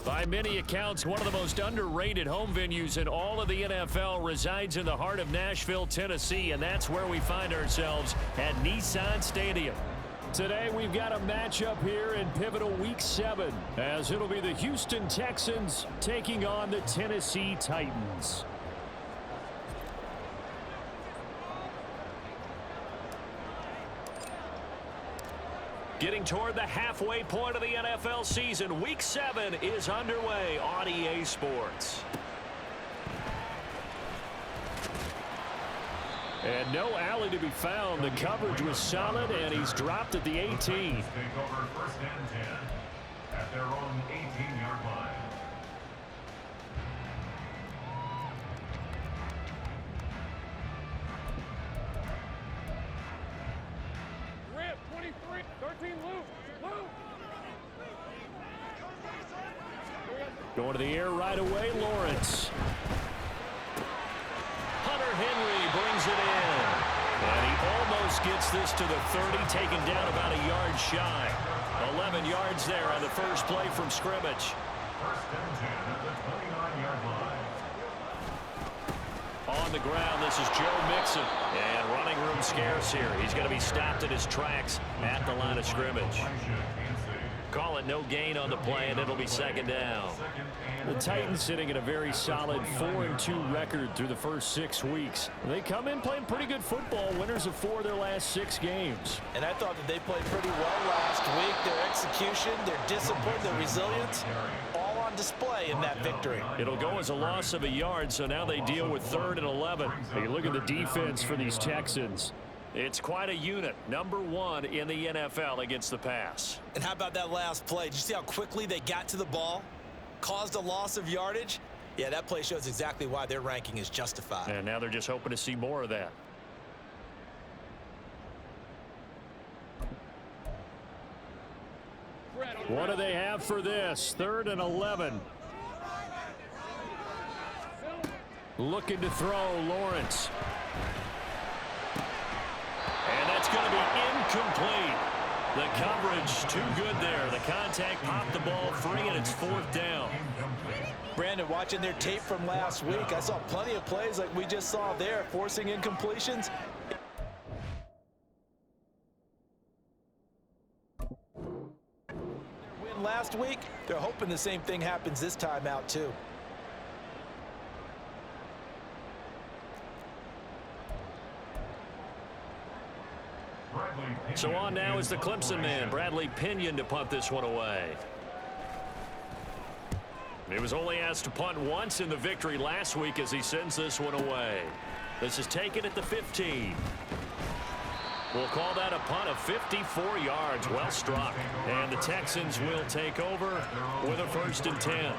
By many accounts, one of the most underrated home venues in all of the NFL resides in the heart of Nashville, Tennessee, and that's where we find ourselves at Nissan Stadium. Today, we've got a matchup here in pivotal Week 7, as it'll be the Houston Texans taking on the Tennessee Titans. Getting toward the halfway point of the NFL season, Week 7 is underway on EA Sports. And no alley to be found. The coverage was solid, and he's dropped at the 18. Take over 1st and 10 at their own 18-yard line. Rip, 23, 13, Luke. Going to the air right away, Lawrence. Hunter Henry brings it in. And he almost gets this to the 30, taken down about a yard shy. 11 yards there on the first play from scrimmage. 1st and 10 at the 29-yard line. On the ground, this is Joe Mixon. And running room scarce here. He's going to be stopped at his tracks at the line of scrimmage. Call it no gain on the play, and it'll be 2nd down. The Titans sitting at a very solid 4-2 record through the first 6 weeks. They come in playing pretty good football, winners of 4 of their last 6 games. And I thought that they played pretty well last week. Their execution, their discipline, their resilience, all on display in that victory. It'll go as a loss of a yard, so now they deal with 3rd and 11. Hey, look at the defense for these Texans. It's quite a unit, number 1 in the NFL against the pass. And how about that last play? Did you see how quickly they got to the ball? Caused a loss of yardage? Yeah, that play shows exactly why their ranking is justified. And now they're just hoping to see more of that. What do they have for this? 3rd and 11. Looking to throw, Lawrence. And that's going to be incomplete. The coverage too good there. The contact popped the ball free, and it's 4th down. Brandon, watching their tape from last week, I saw plenty of plays like we just saw there, forcing incompletions. Win last week, they're hoping the same thing happens this time out too. So on now is the Clemson man, Bradley Pinion, to punt this one away. He was only asked to punt once in the victory last week as he sends this one away. This is taken at the 15. We'll call that a punt of 54 yards. Well struck. And the Texans will take over with a 1st and 10.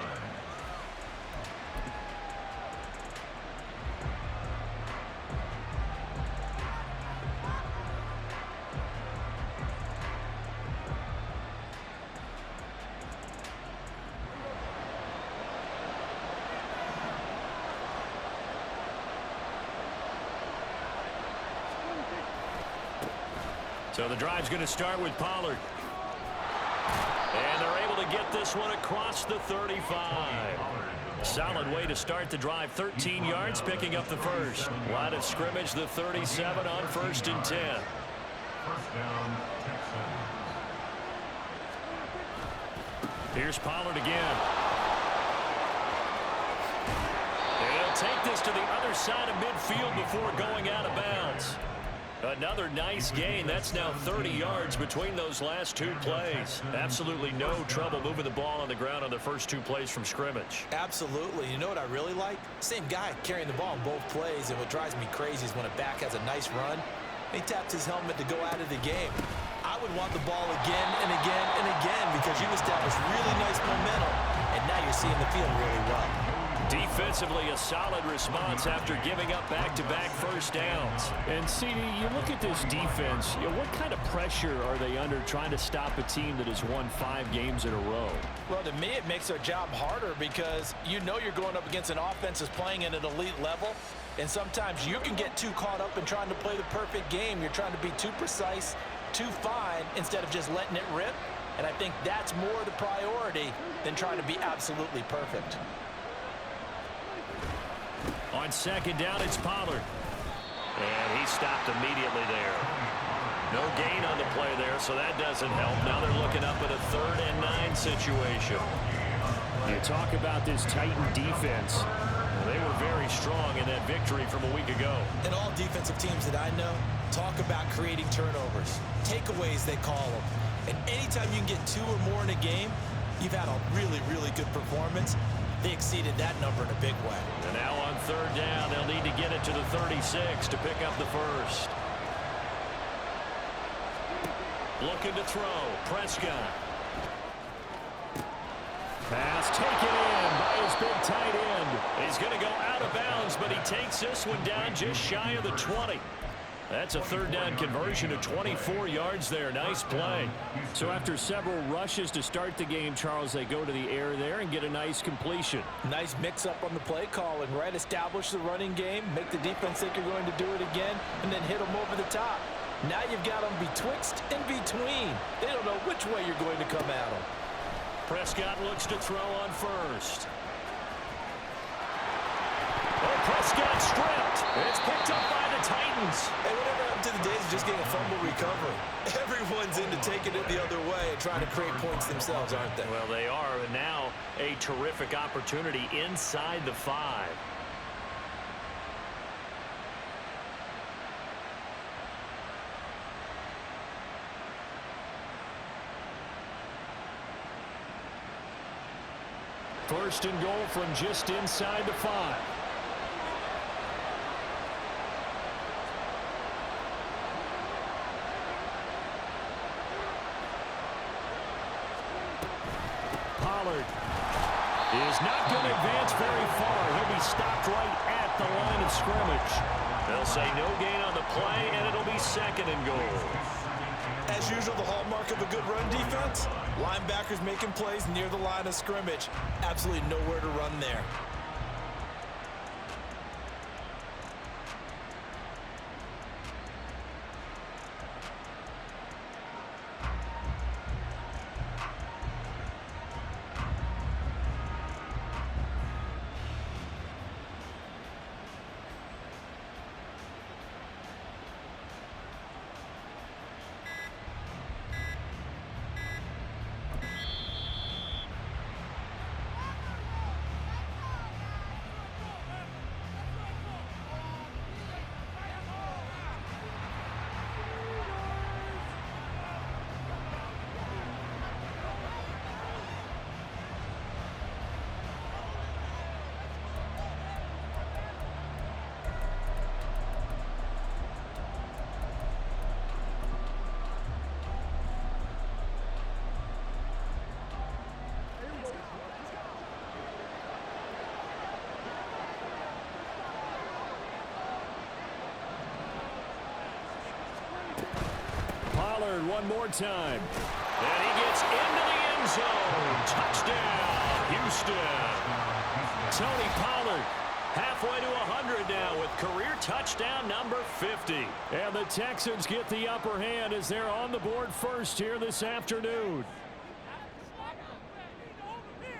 So the drive's going to start with Pollard. And they're able to get this one across the 35. Solid way to start the drive. 13 yards, picking up the first. Line of scrimmage, the 37 on 1st and 10. 1st down, Texans. Here's Pollard again. And he'll take this to the other side of midfield before going out of bounds. Another nice gain. That's now 30 yards between those last 2 plays. Absolutely no trouble moving the ball on the ground on the first 2 plays from scrimmage. Absolutely. You know what I really like? Same guy carrying the ball in both plays, and what drives me crazy is when a back has a nice run, he taps his helmet to go out of the game. I would want the ball again and again and again because you established really nice momentum, and now you're seeing the field really well. Defensively, a solid response after giving up back-to-back first downs. And, CD, you look at this defense, what kind of pressure are they under trying to stop a team that has won 5 games in a row? Well, to me, it makes their job harder because you know you're going up against an offense that's playing at an elite level, and sometimes you can get too caught up in trying to play the perfect game. You're trying to be too precise, too fine, instead of just letting it rip. And I think that's more the priority than trying to be absolutely perfect. On second down, it's Pollard. And he stopped immediately there. No gain on the play there, so that doesn't help. Now they're looking up at a 3rd and 9 situation. You talk about this Titan defense. They were very strong in that victory from a week ago. And all defensive teams that I know talk about creating turnovers. Takeaways, they call them. And anytime you can get 2 or more in a game, you've had a really, really good performance. They exceeded that number in a big way. And now on 3rd down, they'll need to get it to the 36 to pick up the first. Looking to throw. Prescott. Pass taken in by his big tight end. He's going to go out of bounds, but he takes this one down just shy of the 20. That's a 3rd down conversion of 24 yards there. Nice play. So after several rushes to start the game, Charles, they go to the air there and get a nice completion. Nice mix-up on the play calling, right? Establish the running game, make the defense think you're going to do it again, and then hit them over the top. Now you've got them betwixt and between. They don't know which way you're going to come at them. Prescott looks to throw on first. Oh, Prescott stripped. It's picked up by the Titans. Hey, whatever happened to the days of just getting a fumble recovery? Everyone's into taking it the other way and trying to create points themselves, aren't they? Well, they are, and now a terrific opportunity inside the 5. First and goal from just inside the 5. Pollard is not going to advance very far. He'll be stopped right at the line of scrimmage. They'll say no gain on the play, and it'll be 2nd and goal. As usual, the hallmark of a good run defense, linebackers making plays near the line of scrimmage. Absolutely nowhere to run there. Pollard one more time. And he gets into the end zone. Touchdown, Houston. Tony Pollard halfway to 100 now with career touchdown number 50. And the Texans get the upper hand as they're on the board first here this afternoon.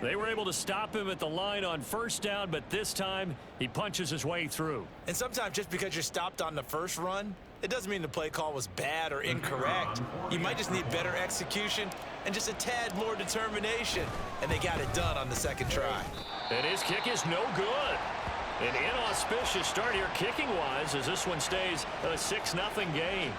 They were able to stop him at the line on 1st down, but this time he punches his way through. And sometimes just because you're stopped on the first run, it doesn't mean the play call was bad or incorrect. You might just need better execution and just a tad more determination. And they got it done on the 2nd try. And his kick is no good. An inauspicious start here kicking-wise as this one stays a 6-0 game.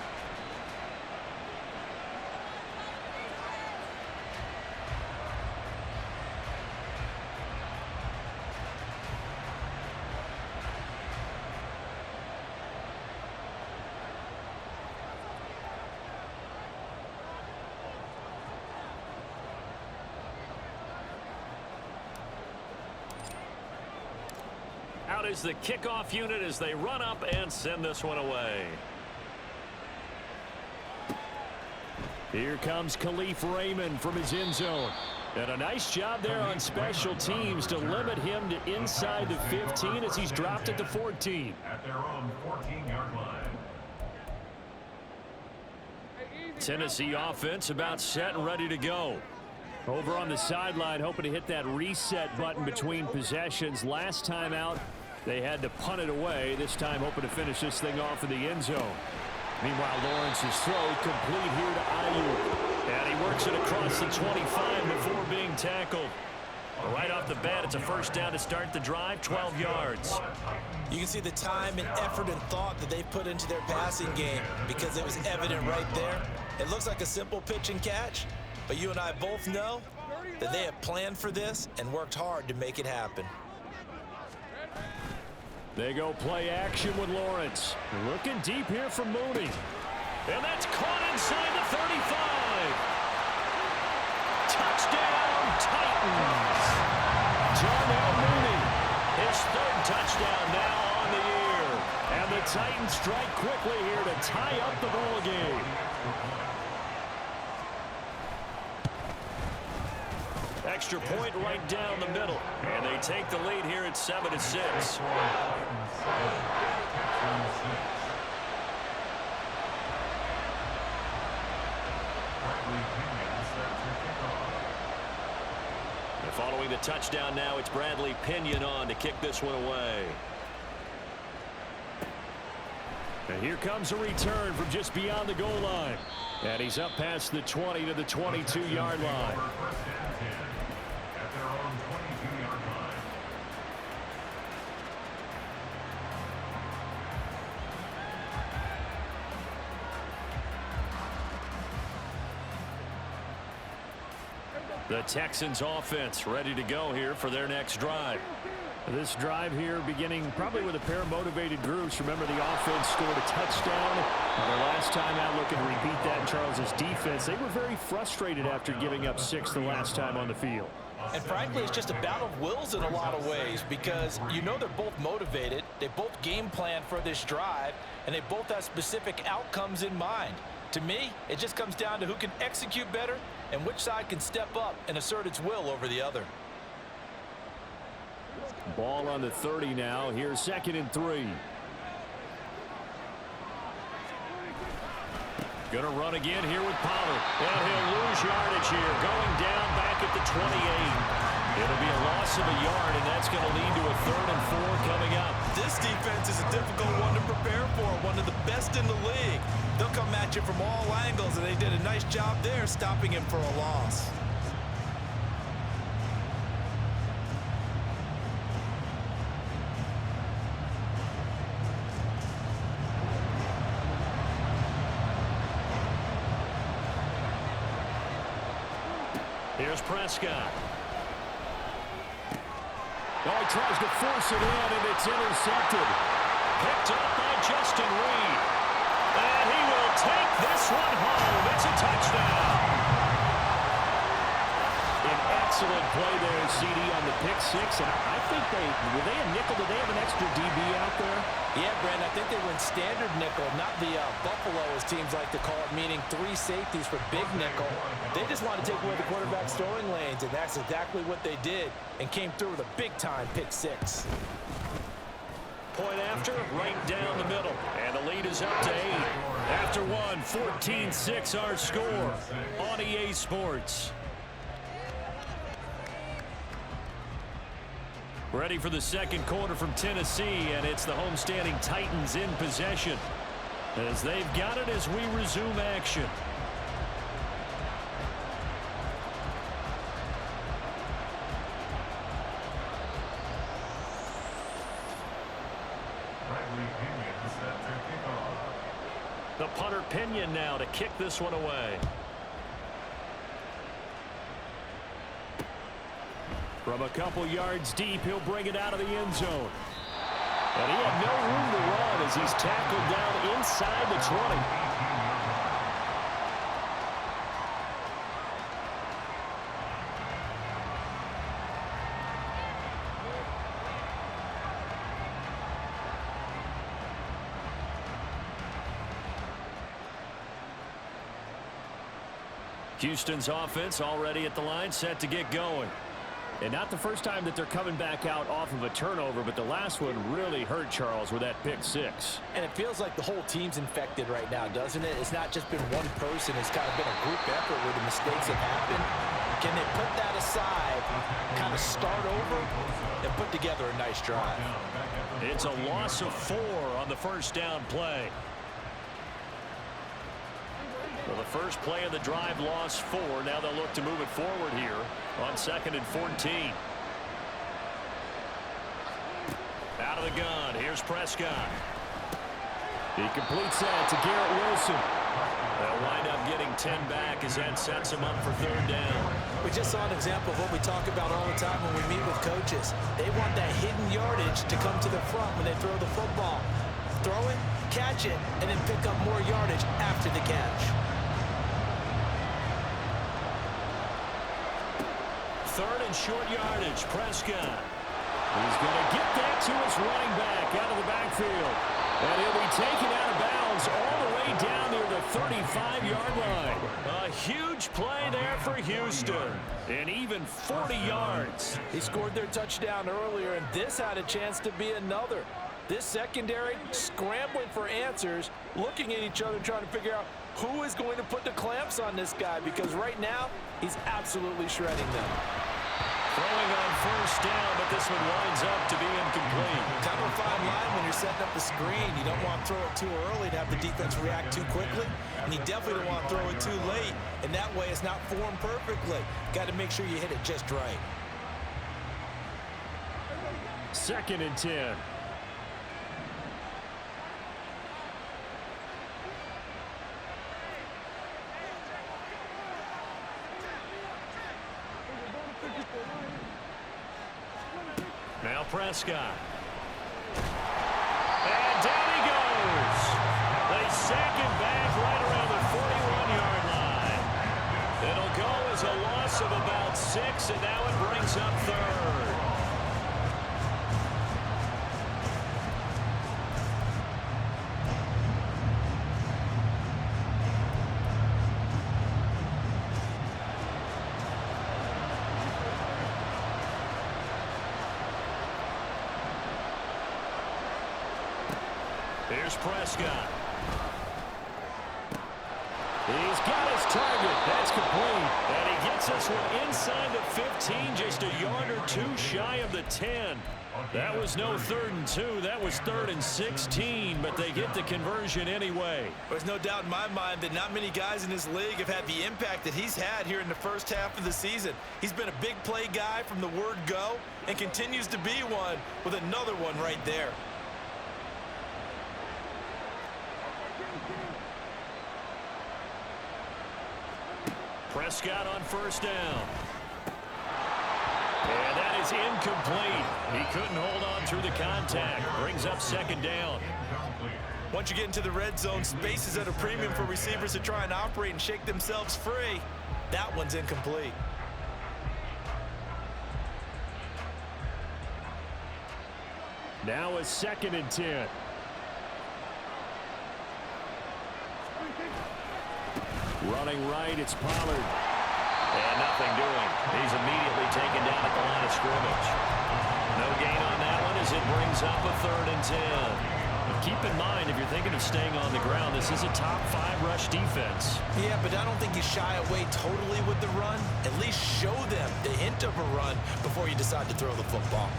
Out is the kickoff unit as they run up and send this one away. Here comes Khalif Raymond from his end zone. And a nice job there on special teams to limit him to inside the 15 as he's dropped at the 14. At their own 14-yard line. Tennessee offense about set and ready to go. Over on the sideline, hoping to hit that reset button between possessions. Last time out, they had to punt it away. This time, hoping to finish this thing off in the end zone. Meanwhile, Lawrence's throw complete here to Ayuk. And he works it across the 25 before being tackled. Right off the bat, it's a first down to start the drive, 12 yards. You can see the time and effort and thought that they put into their passing game because it was evident right there. It looks like a simple pitch and catch, but you and I both know that they have planned for this and worked hard to make it happen. They go play action with Lawrence. Looking deep here for Mooney. And that's caught inside the 35. Touchdown, Titans. Darnell Mooney. His third touchdown now on the year. And the Titans strike quickly here to tie up the ball game. Extra point right down the middle. And they take the lead here at 7-6. And following the touchdown now, it's Bradley Pinion on to kick this one away. And here comes a return from just beyond the goal line. And he's up past the 20 to the 22-yard line. The Texans offense ready to go here for their next drive. This drive here beginning probably with a pair of motivated groups. Remember, the offense scored a touchdown. Their last time out, looking to repeat that in Charles's defense. They were very frustrated after giving up 6 the last time on the field. And frankly, it's just a battle of wills in a lot of ways because you know they're both motivated, they both game plan for this drive, and they both have specific outcomes in mind. To me, it just comes down to who can execute better and which side can step up and assert its will over the other. Ball on the 30 now. Here's 2nd and 3. Going to run again here with Pollard. And he'll lose yardage here. Going down back at the 28. It'll be a loss of a yard, and that's going to lead to a 3rd and 4 coming up. This defense is a difficult one to prepare for, one of the best in the league. They'll come at you from all angles, and they did a nice job there stopping him for a loss. Here's Prescott. Oh, he tries to force it in, and it's intercepted. Picked up by Justin Reed. And he will take this one home. It's a touchdown. An excellent play there, CD, on the pick 6. And I think were they a nickel? Did they have an extra DB out there? Yeah, Brandon, I think they went standard nickel, not the Buffalo, as teams like to call it, meaning 3 safeties for big nickel. They just want to take away the quarterback's throwing lanes, and that's exactly what they did, and came through with a big-time pick 6. Point after, right down the middle. And the lead is up to 8. After one, 14-6 our score on EA Sports. Ready for the second quarter from Tennessee, and it's the homestanding Titans in possession as they've got it as we resume action. The punter Pinion now to kick this one away. From a couple yards deep, he'll bring it out of the end zone. And he had no room to run as he's tackled down inside the 20. Houston's offense already at the line, set to get going. And not the first time that they're coming back out off of a turnover, but the last one really hurt Charles with that pick six. And it feels like the whole team's infected right now, doesn't it? It's not just been one person. It's kind of been a group effort where the mistakes have happened. Can they put that aside, kind of start over, and put together a nice drive? It's a loss of 4 on the first down play. Well, the first play of the drive lost 4. Now they'll look to move it forward here on 2nd and 14. Out of the gun. Here's Prescott. He completes that to Garrett Wilson. They'll wind up getting 10 back as that sets him up for 3rd down. We just saw an example of what we talk about all the time when we meet with coaches. They want that hidden yardage to come to the front when they throw the football. Throw it, catch it, and then pick up more yardage after the catch. 3rd and short yardage. Prescott. He's going to get that to his running back out of the backfield. And he'll be taken out of bounds all the way down near the 35-yard line. A huge play there for Houston. And even 40 yards. He scored their touchdown earlier, and this had a chance to be another. This secondary scrambling for answers, looking at each other, trying to figure out who is going to put the clamps on this guy, because right now he's absolutely shredding them. Throwing on 1st down, but this one winds up to be incomplete. Kind of a fine line when you're setting up the screen. You don't want to throw it too early to have the defense react too quickly, and you definitely don't want to throw it too late, and that way it's not formed perfectly. Got to make sure you hit it just right. 2nd and 10. Now Prescott. And down he goes. They sack him back right around the 41-yard line. It'll go as a loss of about 6, and now it brings up 3rd. Here's Prescott. He's got his target. That's complete. And he gets this one inside the 15, just a yard or 2 shy of the 10. That was no 3rd and 2. That was 3rd and 16, but they get the conversion anyway. There's no doubt in my mind that not many guys in this league have had the impact that he's had here in the first half of the season. He's been a big play guy from the word go and continues to be one with another one right there. Prescott on 1st down. And that is incomplete. He couldn't hold on through the contact. Brings up 2nd down. Once you get into the red zone, space is at a premium for receivers to try and operate and shake themselves free. That one's incomplete. Now a 2nd and 10. Running right, it's Pollard. And nothing doing. He's immediately taken down at the line of scrimmage. No gain on that one as it brings up a 3rd and 10. But keep in mind, if you're thinking of staying on the ground, this is a top 5 rush defense. Yeah, but I don't think you shy away totally with the run. At least show them the hint of a run before you decide to throw the football.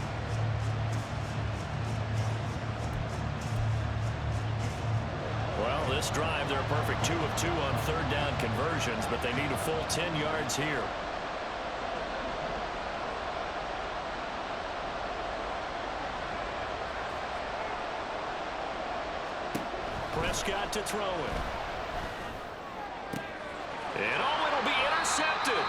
Well, this drive, they're a perfect 2 of 2 on 3rd down conversions, but they need a full 10 yards here. Prescott to throw it. And it'll be intercepted.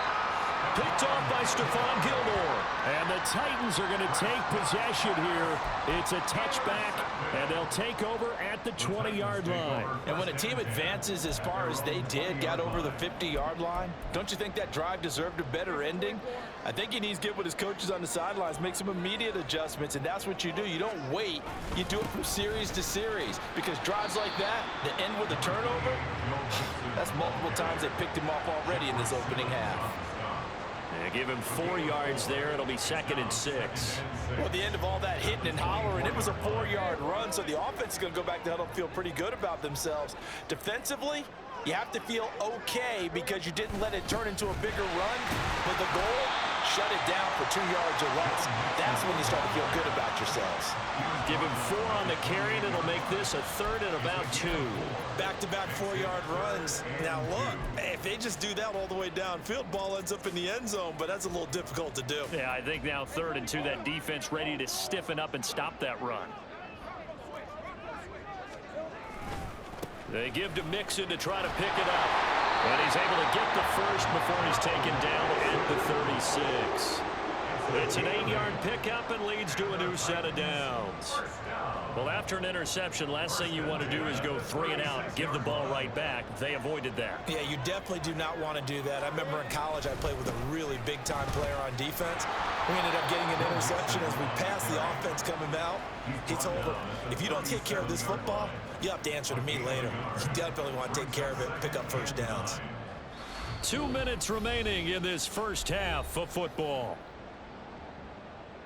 Picked off by Stephon Gilmore. And the Titans are going to take possession here. It's a touchback, and they'll take over at the 20-yard line. And when a team advances as far as they did, got over the 50-yard line, don't you think that drive deserved a better ending? I think he needs to get with his coaches on the sidelines, make some immediate adjustments, and that's what you do. You don't wait. You do it from series to series, because drives like that end with a turnover, that's multiple times they picked him off already in this opening half. And give him 4 yards there. It'll be 2nd and 6. Well, at the end of all that hitting and hollering, it was a 4-yard run, so the offense is going to go back to huddle and feel pretty good about themselves. Defensively, you have to feel okay because you didn't let it turn into a bigger run, but the goal, shut it down for 2 yards or less. That's when you start to feel good about yourselves. Give him 4 on the carry, and it'll make this a 3rd and about 2. Back-to-back 4-yard runs. Now, look, if they just do that all the way downfield, ball ends up in the end zone, but that's a little difficult to do. Yeah, I think now 3rd and 2, that defense ready to stiffen up and stop that run. They give to Mixon to try to pick it up. And he's able to get the first before he's taken down at the 36. It's an 8-yard pickup and leads to a new set of downs. Well, after an interception, last thing you want to do is go 3 and out, give the ball right back. They avoided that. Yeah, you definitely do not want to do that. I remember in college I played with a really big-time player on defense. We ended up getting an interception as we passed the offense coming out. He told him, if you don't take care of this football, you have to answer to me later. You definitely want to take care of it, pick up first downs. 2 minutes remaining in this first half of football.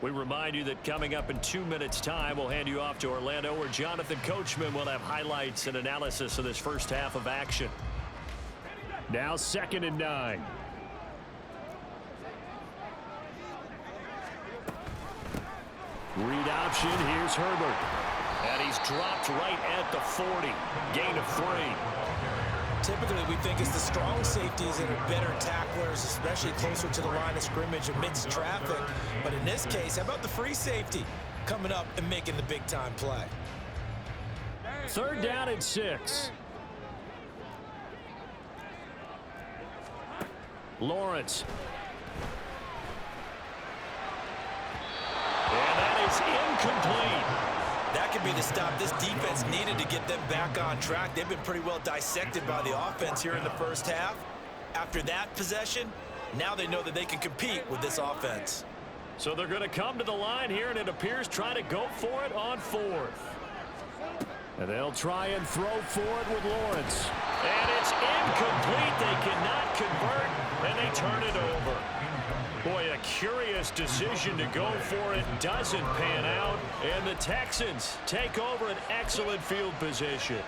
We remind you that coming up in 2 minutes' time, we'll hand you off to Orlando, where Jonathan Coachman will have highlights and analysis of this first half of action. Now 2nd and 9. Read option. Here's Herbert. And he's dropped right at the 40. Gain of 3. Typically, we think it's the strong safeties that are better tacklers, especially closer to the line of scrimmage amidst traffic. But in this case, how about the free safety coming up and making the big-time play? 3rd down and 6. Lawrence. And that is incomplete. That could be the stop this defense needed to get them back on track. They've been pretty well dissected by the offense here in the first half. After that possession, now they know that they can compete with this offense. So they're going to come to the line here, and it appears trying to go for it on 4th. And they'll try and throw for it with Lawrence. And it's incomplete. They cannot convert, and they turn it over. Boy, a curious decision to go for it. Doesn't pan out, and the Texans take over an excellent field position.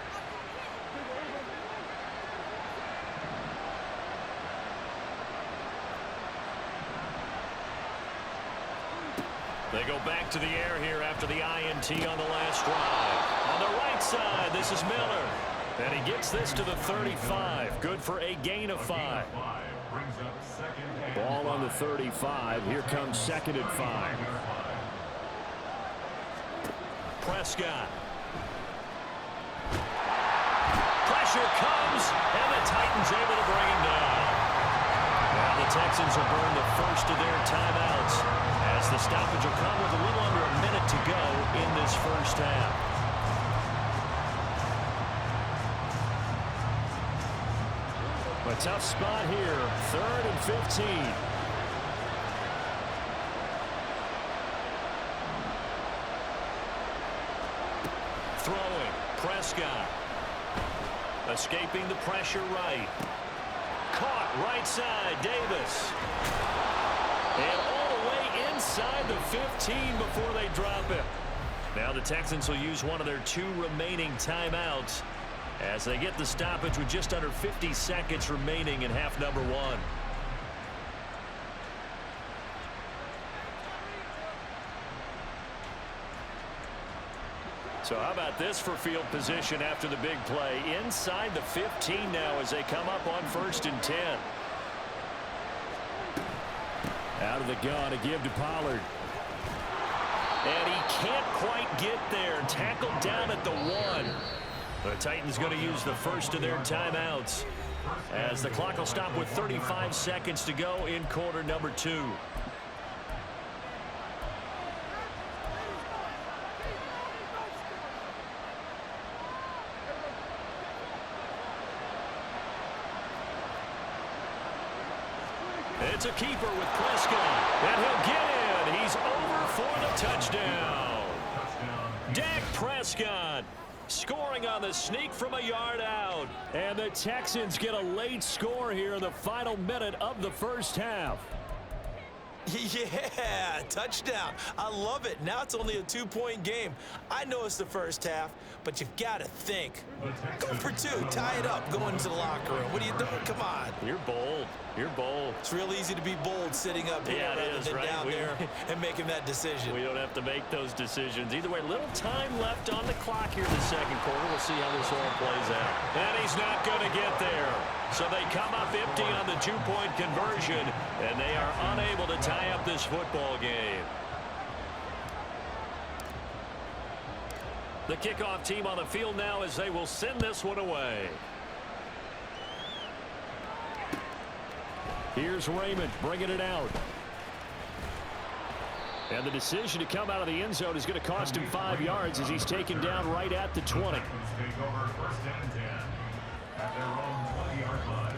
They go back to the air here after the INT on the last drive. On the right side, this is Miller. And he gets this to the 35. Good for a gain of 5. Ball on the 35. Here comes 2nd and 5. Prescott. Pressure comes, and the Titans able to bring him down. Now the Texans will burn the first of their timeouts, as the stoppage will come with a little under a minute to go in this first half. A tough spot here, 3rd and 15. Throwing, Prescott. Escaping the pressure right. Caught right side, Davis. And all the way inside the 15 before they drop it. Now the Texans will use one of their 2 remaining timeouts as they get the stoppage with just under 50 seconds remaining in half number 1. So how about this for field position after the big play? Inside the 15 now as they come up on 1st and 10. Out of the gun to give to Pollard. And he can't quite get there. Tackled down at the 1. The Titans going to use the first of their timeouts as the clock will stop with 35 seconds to go in quarter number 2. It's a keeper with Prescott, and he'll get in. He's over for the touchdown. Dak Prescott scoring on the sneak from a yard out. And the Texans get a late score here in the final minute of the first half. Yeah, touchdown. I love it. Now it's only a 2-point game. I know it's the first half, but you've got to think. Go for 2. Tie it up. Go into the locker room. What are you doing? Come on. You're bold. You're bold. It's real easy to be bold sitting up here rather than down there and making that decision. We don't have to make those decisions. Either way, little time left on the clock here in the second quarter. We'll see how this all plays out. And he's not going to get there. So they come up empty on the 2-point conversion, and they are unable to tie up this football game. The kickoff team on the field now as they will send this one away. Here's Raymond bringing it out. And the decision to come out of the end zone is going to cost him 5 yards as he's taken down right at the 20. Take over first and 10 at their own 20-yard line.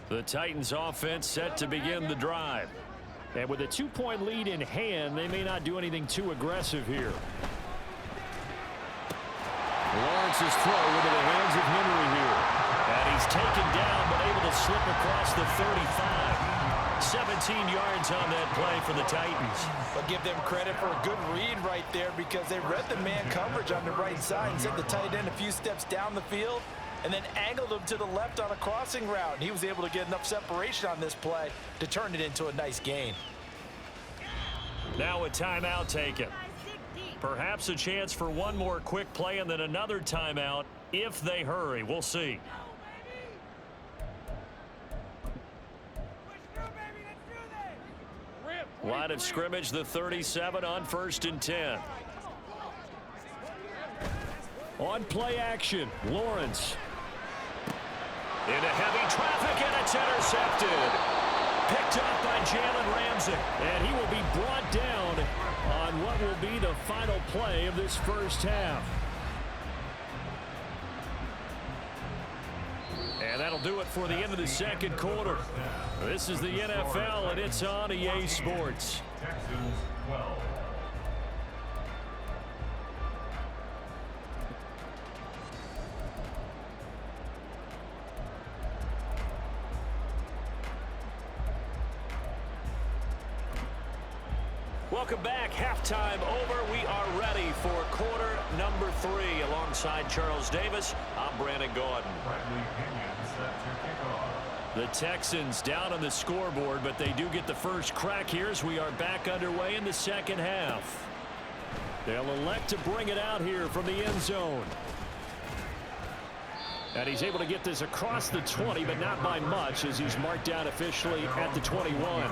The Titans offense set to begin the drive. And with a 2-point lead in hand, they may not do anything too aggressive here. Lawrence's throw into the hands of Henry here. And he's taken down but able to slip across the 35. 17 yards on that play for the Titans. But give them credit for a good read right there because they read the man coverage on the right side and sent the tight end a few steps down the field and then angled him to the left on a crossing route. And he was able to get enough separation on this play to turn it into a nice gain. Now a timeout taken. Perhaps a chance for one more quick play and then another timeout if they hurry. We'll see. Line of scrimmage, the 37 on 1st and 10. On play action, Lawrence. Into heavy traffic, and it's intercepted. Picked up by Jalen Ramsey. And he will be brought down on what will be the final play of this first half. And that'll do it for the end of the second quarter. This is the NFL, and it's on EA Sports. Texans 12. Welcome back. Halftime over. We are ready for quarter number 3. Alongside Charles Davis, I'm Brandon Gaudin. Bradley Pinion set to kick off. The Texans down on the scoreboard, but they do get the first crack here as we are back underway in the second half. They'll elect to bring it out here from the end zone. And he's able to get this across the 20, but not by much as he's marked down officially at the 21.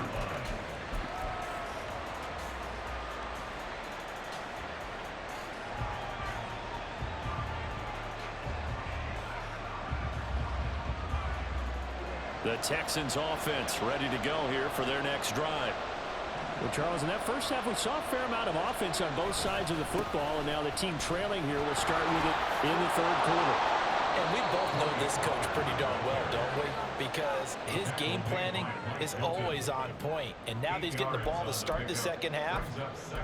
The Texans offense ready to go here for their next drive. Well, Charles, in that first half, we saw a fair amount of offense on both sides of the football, and now the team trailing here will start with it in the third quarter. And we both know this coach pretty darn well, don't we? Because his game planning is always on point. And now that he's getting the ball to start the second half,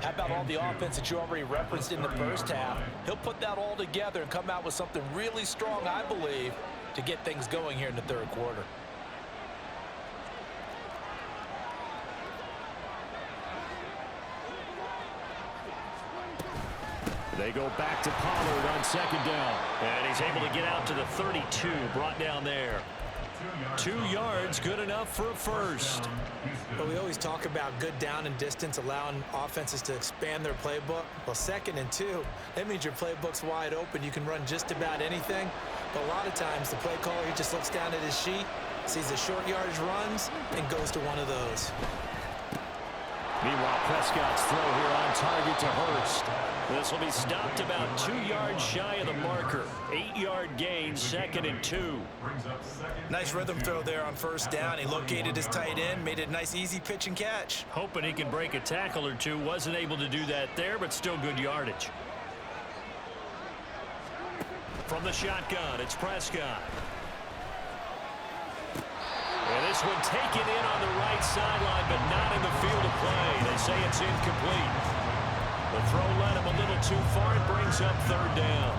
how about all the offense that you already referenced in the first half? He'll put that all together and come out with something really strong, I believe, to get things going here in the third quarter. They go back to Pollard on second down. And he's able to get out to the 32, brought down there. 2 yards, good enough for a first. But we always talk about good down and distance, allowing offenses to expand their playbook. Well, 2nd and 2, that means your playbook's wide open. You can run just about anything. But a lot of times, the play caller, he just looks down at his sheet, sees the short yardage runs, and goes to one of those. Meanwhile, Prescott's throw here on target to Hurst. This will be stopped about 2 yards shy of the marker. 8-yard gain, 2nd and 2. Nice rhythm throw there on first down. He located his tight end, made it a nice easy pitch and catch. Hoping he can break a tackle or two. Wasn't able to do that there, but still good yardage. From the shotgun, it's Prescott. And this one taken in on the right sideline, but not in the field of play. They say it's incomplete. The throw led him a little too far. It brings up third down.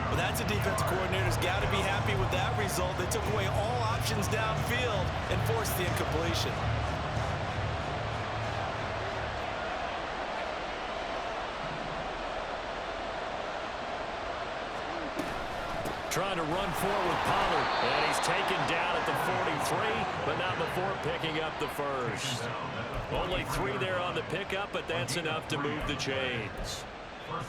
Well, that's a defensive coordinator's got to be happy with that result. They took away all options downfield and forced the incompletion. Trying to run forward with Pollard. And he's taken down at the 43, but not before picking up the first. Only 3 there on the pickup, but that's enough to move the chains.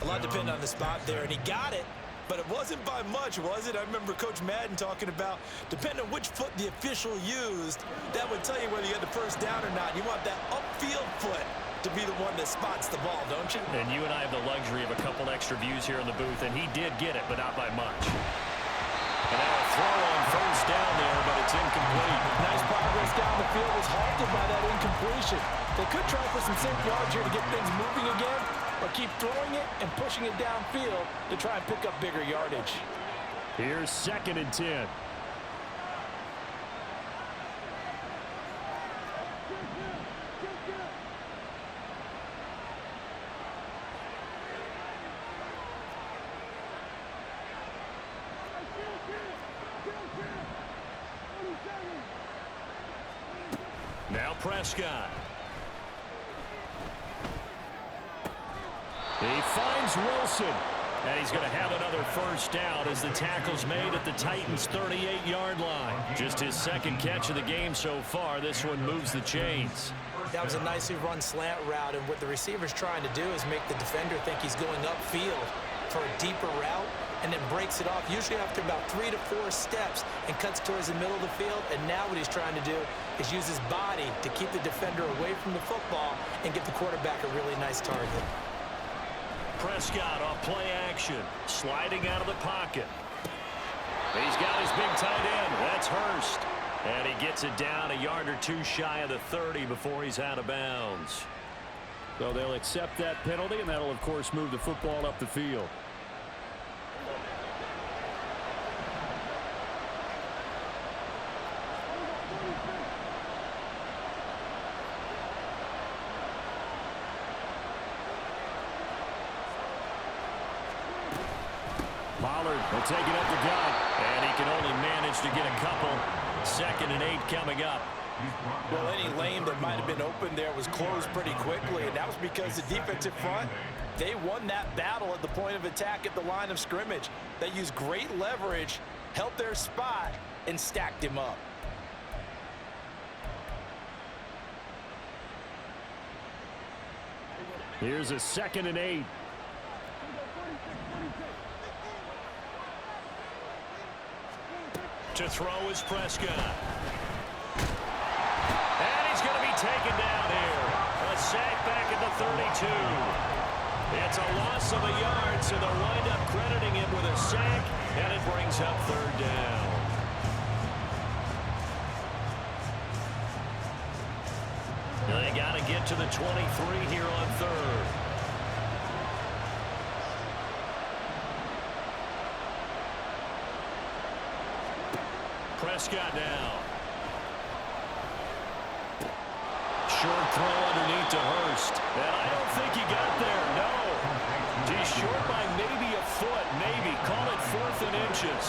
A lot depended on the spot there, and he got it. But it wasn't by much, was it? I remember Coach Madden talking about, depending on which foot the official used, that would tell you whether you had the first down or not. You want that upfield foot to be the one that spots the ball, don't you? And you and I have the luxury of a couple extra views here in the booth, and he did get it, but not by much. And now a throw on first down there, but it's incomplete. Nice progress down the field was halted by that incompletion. They could try for some safe yards here to get things moving again, or keep throwing it and pushing it downfield to try and pick up bigger yardage. Here's 2nd and 10. Now Prescott. He finds Wilson. And he's going to have another first down as the tackle's made at the Titans' 38-yard line. Just his 2nd catch of the game so far. This one moves the chains. That was a nicely run slant route, and what the receiver's trying to do is make the defender think he's going upfield for a deeper route, and then breaks it off, usually after about 3 to 4 steps, and cuts towards the middle of the field. And now what he's trying to do is use his body to keep the defender away from the football and get the quarterback a really nice target. Prescott off play action, sliding out of the pocket. He's got his big tight end. That's Hurst. And he gets it down a yard or 2 shy of the 30 before he's out of bounds. So they'll accept that penalty, and that'll, of course, move the football up the field. Pollard will take it up the gut. And he can only manage to get a couple. 2nd and 8 coming up. Well, any lane that might have been open there was closed pretty quickly, and that was because the defensive front, they won that battle at the point of attack at the line of scrimmage. They used great leverage, held their spot, and stacked him up. Here's a 2nd and 8. To throw is Prescott. And he's going to be taken down here. A sack back at the 32. It's a loss of a yard, so they'll wind up crediting him with a sack, and it brings up third down. They got to get to the 23 here on third. Prescott now. Short throw underneath to Hurst. And I don't think he got there, no. He's short by maybe a foot, maybe. Call it 4th and inches.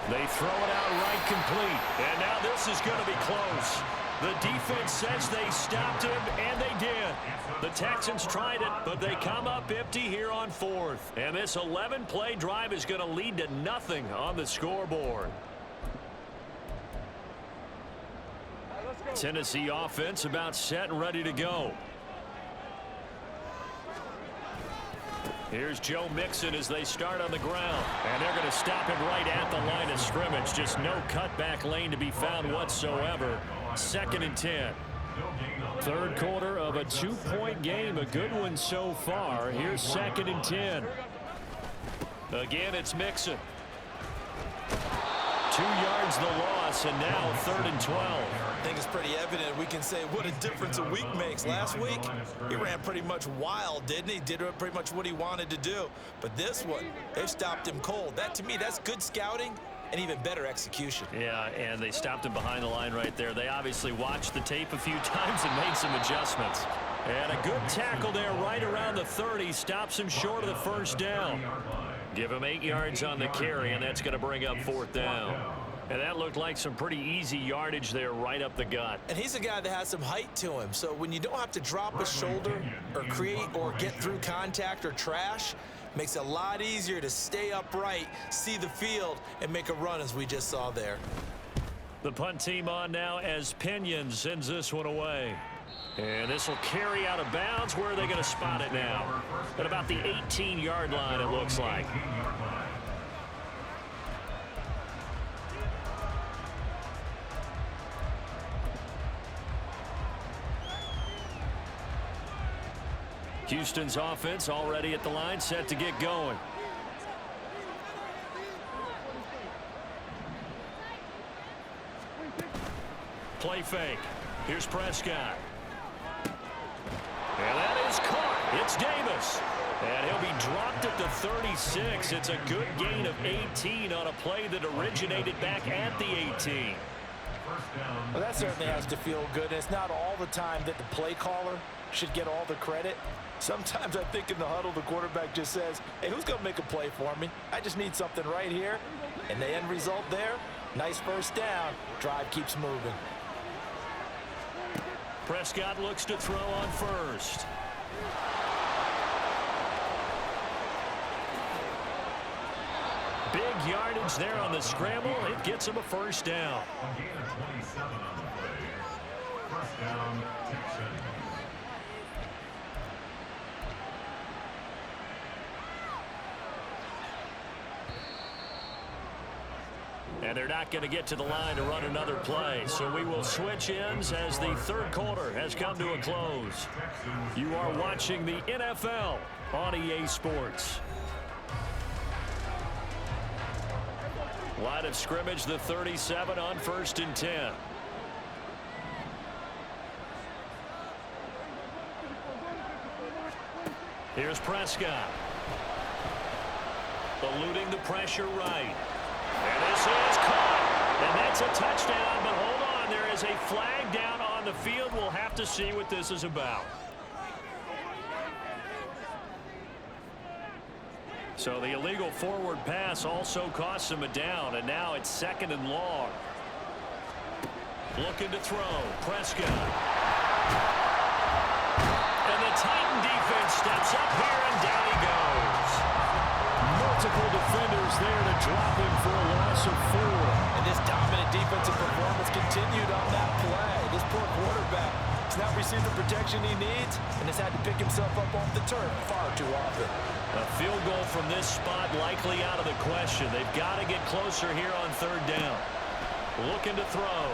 They throw it out right complete. And now this is going to be close. The defense says they stopped him, and they did. The Texans tried it, but they come up empty here on 4th. And this 11-play drive is going to lead to nothing on the scoreboard. Tennessee offense about set and ready to go. Here's Joe Mixon as they start on the ground. And they're going to stop him right at the line of scrimmage. Just no cutback lane to be found whatsoever. 2nd and 10. Third quarter of a 2-point game. A good one so far. Here's 2nd and 10. Again, it's Mixon. 2 yards the loss, and now 3rd and 12. I think it's pretty evident. We can say what a difference a week makes. Last week, he ran pretty much wild, didn't he? Did pretty much what he wanted to do. But this one, they've stopped him cold. That, to me, that's good scouting and even better execution. Yeah, and they stopped him behind the line right there. They obviously watched the tape a few times and made some adjustments. And a good tackle there right around the 30. Stops him short of the first down. Give him 8 yards on the carry, and that's going to bring up 4th down. And that looked like some pretty easy yardage there right up the gut. And he's a guy that has some height to him. So when you don't have to drop a shoulder or create or get through contact or trash, makes it a lot easier to stay upright, see the field, and make a run as we just saw there. The punt team on now as Pinion sends this one away. And this will carry out of bounds. Where are they going to spot it now? At about the 18-yard line, it looks like. Houston's offense already at the line, set to get going. Play fake. Here's Prescott. And that is caught. It's Davis. And he'll be dropped at the 36. It's a good gain of 18 on a play that originated back at the 18. Well, that certainly has to feel good. And it's not all the time that the play caller should get all the credit. Sometimes I think in the huddle, the quarterback just says, hey, who's going to make a play for me? I just need something right here. And the end result there, nice first down. Drive keeps moving. Prescott looks to throw on first. Big yardage there on the scramble. It gets him a first down. A gain of 27 on the play. First down, Texans. And they're not going to get to the line to run another play. So we will switch ends as the third quarter has come to a close. You are watching the NFL on EA Sports. Line of scrimmage, the 37 on 1st and 10. Here's Prescott. Eluding the pressure right. And this is caught. And that's a touchdown, but hold on. There is a flag down on the field. We'll have to see what this is about. So the illegal forward pass also costs him a down, and now it's 2nd and long. Looking to throw. Prescott. And the Titan defense steps up here, and down he goes. Multiple defenders there to drop him for a loss of 4. And this dominant defensive performance continued on that play. This poor quarterback has not received the protection he needs and has had to pick himself up off the turf far too often. A field goal from this spot likely out of the question. They've got to get closer here on 3rd down. Looking to throw.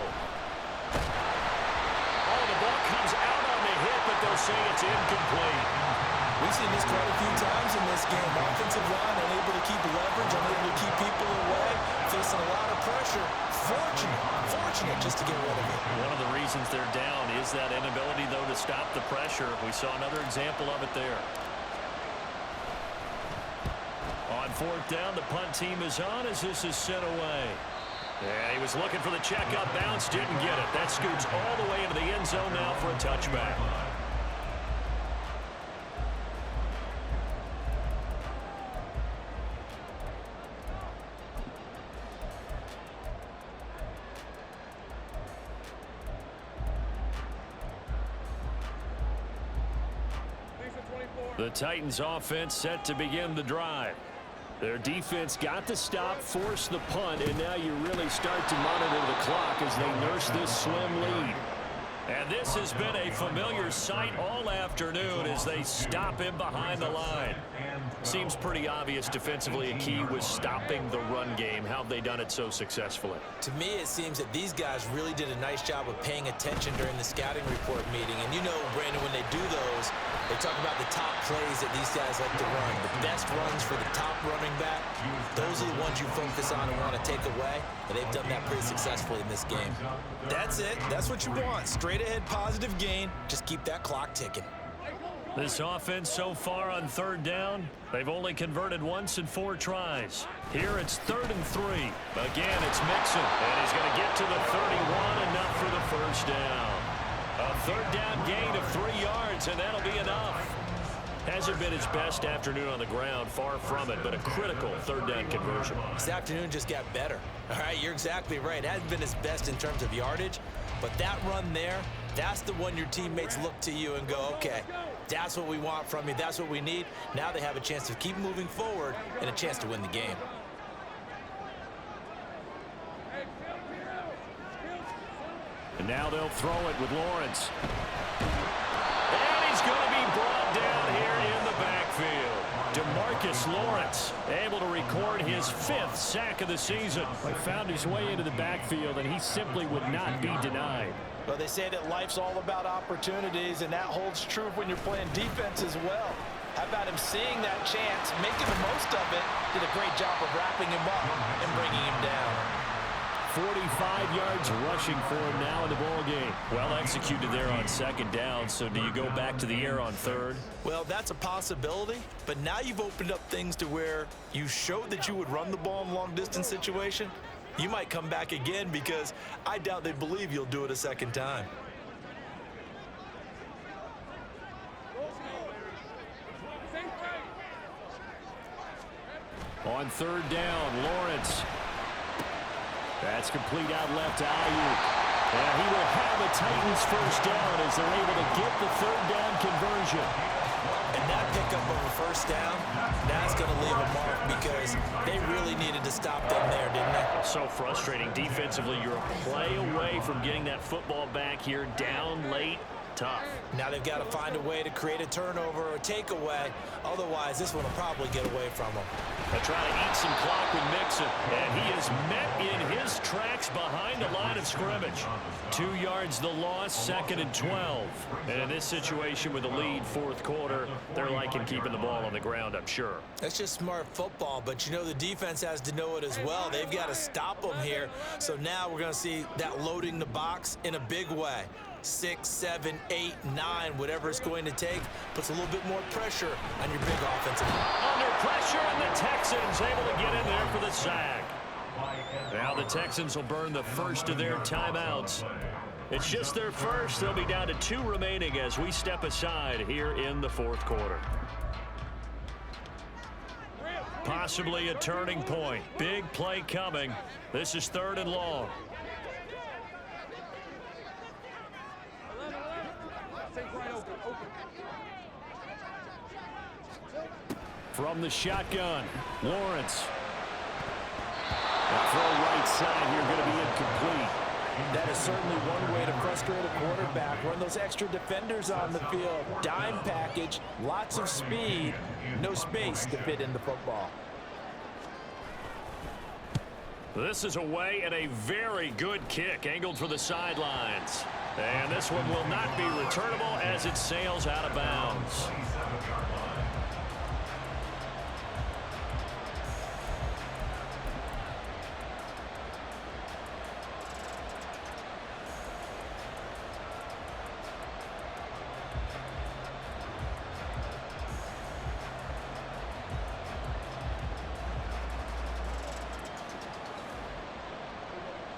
Oh, the ball comes out on the hit, but they'll say it's incomplete. We've seen this quite a few times in this game. Offensive line unable to keep leverage, unable to keep people away, facing a lot of pressure. Fortunate just to get rid of it. One of the reasons they're down is that inability, though, to stop the pressure. We saw another example of it there. On 4th down, the punt team is on as this is sent away. Yeah, he was looking for the checkup bounce, didn't get it. That scoots all the way into the end zone now for a touchback. The Titans offense set to begin the drive. Their defense got the stop, forced the punt, and now you really start to monitor the clock as they nurse this slim lead. And this has been a familiar sight all afternoon as they stop him behind the line. Seems pretty obvious defensively a key was stopping the run game. How have they done it so successfully? To me, it seems that these guys really did a nice job of paying attention during the scouting report meeting. And you know, Brandon, when they do those, they talk about the top plays that these guys like to run. The best runs for the top running back, those are the ones you focus on and want to take away. And they've done that pretty successfully in this game. That's it. That's what you want. Straight ahead positive gain. Just keep that clock ticking. This offense so far on third down, they've only converted once in 4 tries. Here it's 3rd and 3. Again, it's Mixon, and he's going to get to the 31, enough for the first down. A 3rd down gain of 3 yards, and that'll be enough. Hasn't been his best afternoon on the ground, far from it, but a critical 3rd down conversion. This afternoon just got better. All right, you're exactly right. It hasn't been his best in terms of yardage, but that run there, that's the one your teammates look to you and go, okay, that's what we want from you. That's what we need. Now they have a chance to keep moving forward and a chance to win the game. And now they'll throw it with Lawrence. And he's going to be brought down here in the backfield. DeMarcus Lawrence able to record his 5th sack of the season. He found his way into the backfield, and he simply would not be denied. Well, they say that life's all about opportunities, and that holds true when you're playing defense as well. How about him seeing that chance, making the most of it, did a great job of wrapping him up and bringing him down. 45 yards rushing for him now in the ball game. Well executed there on 2nd down, so do you go back to the air on 3rd? Well, that's a possibility, but now you've opened up things to where you showed that you would run the ball in long-distance situation. You might come back again because I doubt they believe you'll do it a 2nd time. On 3rd down, Lawrence. That's complete out left to Ayuk. And he will have a Titans first down as they're able to get the 3rd down conversion. And that pickup of a first down, that's going to leave a mark because they really needed to stop them there, didn't they? So frustrating. Defensively, you're a play away from getting that football back here, down late. Tough. Now they've got to find a way to create a turnover or a takeaway. Otherwise, this one will probably get away from them. They're trying to eat some clock with Mixon, and he is met in his tracks behind the line of scrimmage. 2 yards the loss, 2nd and 12. And in this situation with the lead, 4th quarter, they're liking keeping the ball on the ground, I'm sure. That's just smart football, but you know the defense has to know it as well. They've got to stop them here. So now we're going to see that loading the box in a big way. 6, 7, 8, 9, whatever it's going to take, puts a little bit more pressure on your big offensive line. Under pressure, and the Texans able to get in there for the sack. Now the Texans will burn the first of their timeouts. It's just their first. They'll be down to 2 remaining as we step aside here in the 4th quarter. Possibly a turning point. Big play coming. This is 3rd and long. From the shotgun, Lawrence. The throw right side here going to be incomplete. That is certainly one way to frustrate a quarterback. Run those extra defenders on the field. Dime package, lots of speed, no space to fit in the football. This is away and a very good kick angled for the sidelines. And this one will not be returnable as it sails out of bounds.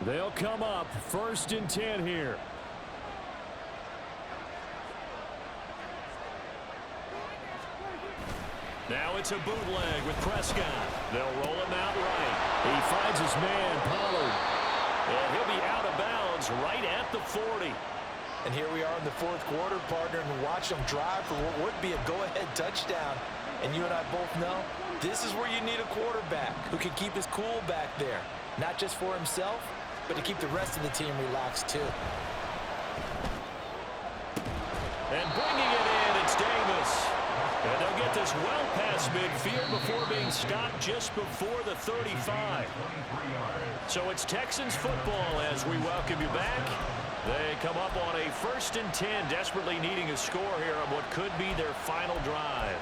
They'll come up 1st and 10 here. Now it's a bootleg with Prescott. They'll roll him out right. He finds his man, Pollard. And he'll be out of bounds right at the 40. And here we are in the 4th quarter, partner, and watch them drive for what would be a go-ahead touchdown. And you and I both know this is where you need a quarterback who can keep his cool back there. Not just for himself, but to keep the rest of the team relaxed too. And bringing it in, it's Davis. And they'll get this well past midfield before being stopped just before the 35. So it's Texans football as we welcome you back. They come up on a 1st and 10, desperately needing a score here on what could be their final drive.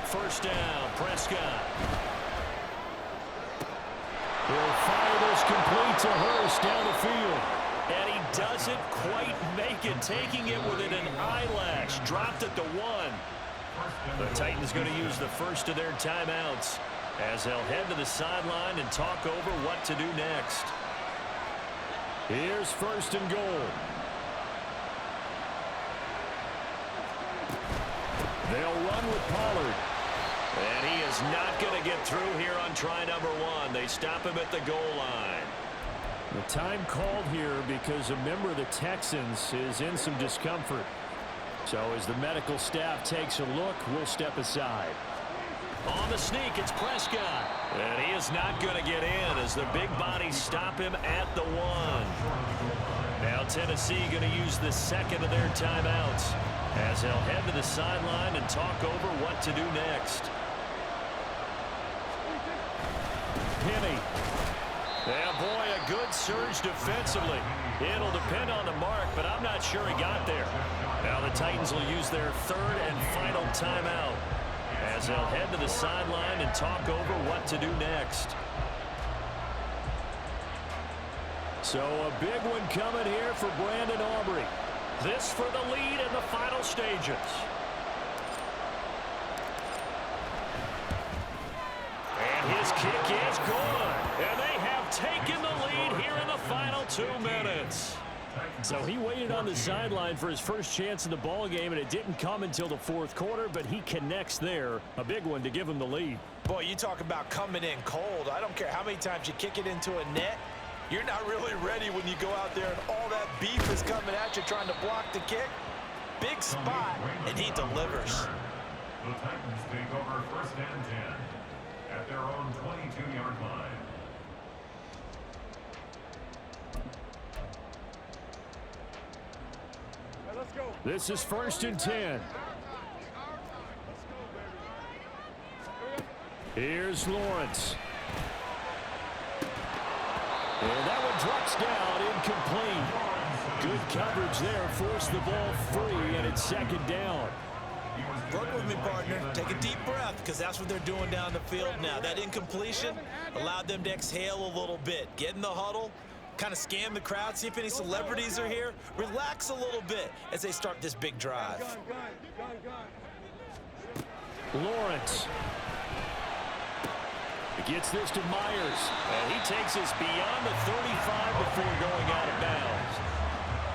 first down. Prescott. He'll fire this complete to Hurst down the field. And he doesn't quite make it, taking it within an eyelash. Dropped it to 1. The Titans going to use the first of their timeouts as they'll head to the sideline and talk over what to do next. Here's first and goal. They'll run with Pollard. And he is not going to get through here on try number 1. They stop him at the goal line. The time called here because a member of the Texans is in some discomfort. So as the medical staff takes a look, we'll step aside. On the sneak, it's Prescott. And he is not going to get in as the big bodies stop him at the 1. Now Tennessee going to use the second of their timeouts as they'll head to the sideline and talk over what to do next. Penny. Yeah, boy, a good surge defensively. It'll depend on the mark, but I'm not sure he got there. Now the Titans will use their third and final timeout as they'll head to the sideline and talk over what to do next. So a big one coming here for Brandon Aubrey. This for the lead in the final stages. And his kick is good. And they have taken the lead here in the final 2 minutes. So he waited on the sideline for his first chance in the ball game, and it didn't come until the 4th quarter, but he connects there. A big one to give him the lead. Boy, you talk about coming in cold. I don't care how many times you kick it into a net. You're not really ready when you go out there and all that beef is coming at you trying to block the kick. Big spot, and he delivers. The Titans take over first and 10 at their own 22-yard line. This is first and 10. Here's Lawrence. And that one drops down, incomplete. Good coverage there, forced the ball free, and it's second down. Work with me, partner. Take a deep breath, because that's what they're doing down the field now. That incompletion allowed them to exhale a little bit. Get in the huddle, kind of scan the crowd, see if any celebrities are here. Relax a little bit as they start this big drive. Lawrence. He gets this to Myers. And he takes us beyond the 35 before going out of bounds.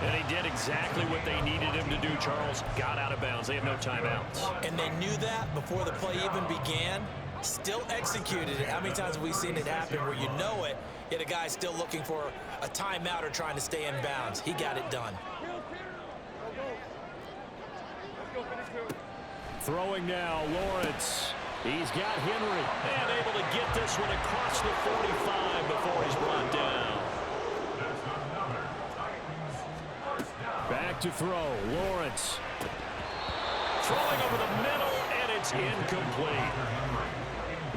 And he did exactly what they needed him to do, Charles. Got out of bounds. They have no timeouts. And they knew that before the play even began. Still executed it. How many times have we seen it happen where you know it, yet a guy's still looking for a timeout or trying to stay in bounds? He got it done. Throwing now, Lawrence. He's got Henry. And able to get this one across the 45 before he's brought down. Back to throw, Lawrence. Throwing over the middle, and it's incomplete.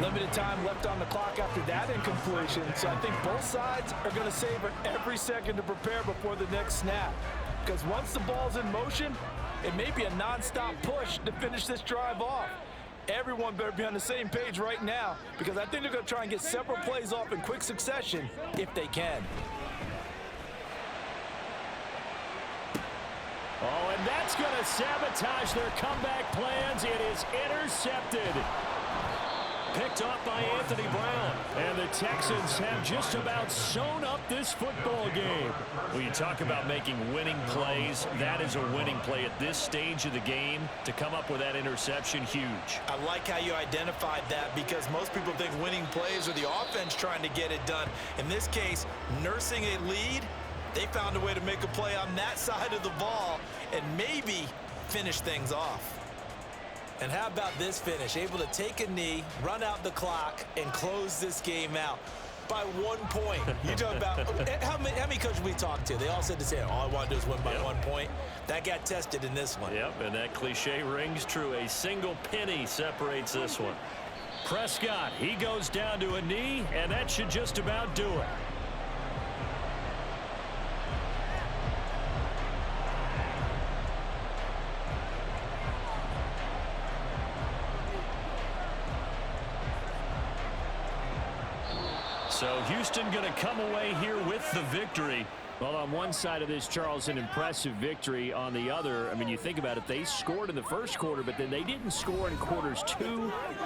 Limited time left on the clock after that incompletion, so I think both sides are going to savor every second to prepare before the next snap. Because once the ball's in motion, it may be a non-stop push to finish this drive off. Everyone better be on the same page right now, because I think they're going to try and get several plays off in quick succession if they can. Oh, and that's going to sabotage their comeback plans. It is intercepted. Picked off by Anthony Brown. And the Texans have just about sewn up this football game. When you talk about making winning plays, that is a winning play at this stage of the game. To come up with that interception, huge. I like how you identified that, because most people think winning plays are the offense trying to get it done. In this case, nursing a lead, they found a way to make a play on that side of the ball and maybe finish things off. And how about this finish? Able to take a knee, run out the clock, and close this game out by 1 point. You talk about how many coaches we talked to? They all said the same. All I want to do is win by 1 point. That got tested in this one. Yep, and that cliche rings true. A single penny separates this one. Prescott, he goes down to a knee, and that should just about do it. So Houston going to come away here with the victory. Well, on one side of this, Charles, an impressive victory. On the other, I mean, you think about it, they scored in the first quarter, but then they didn't score in quarters 2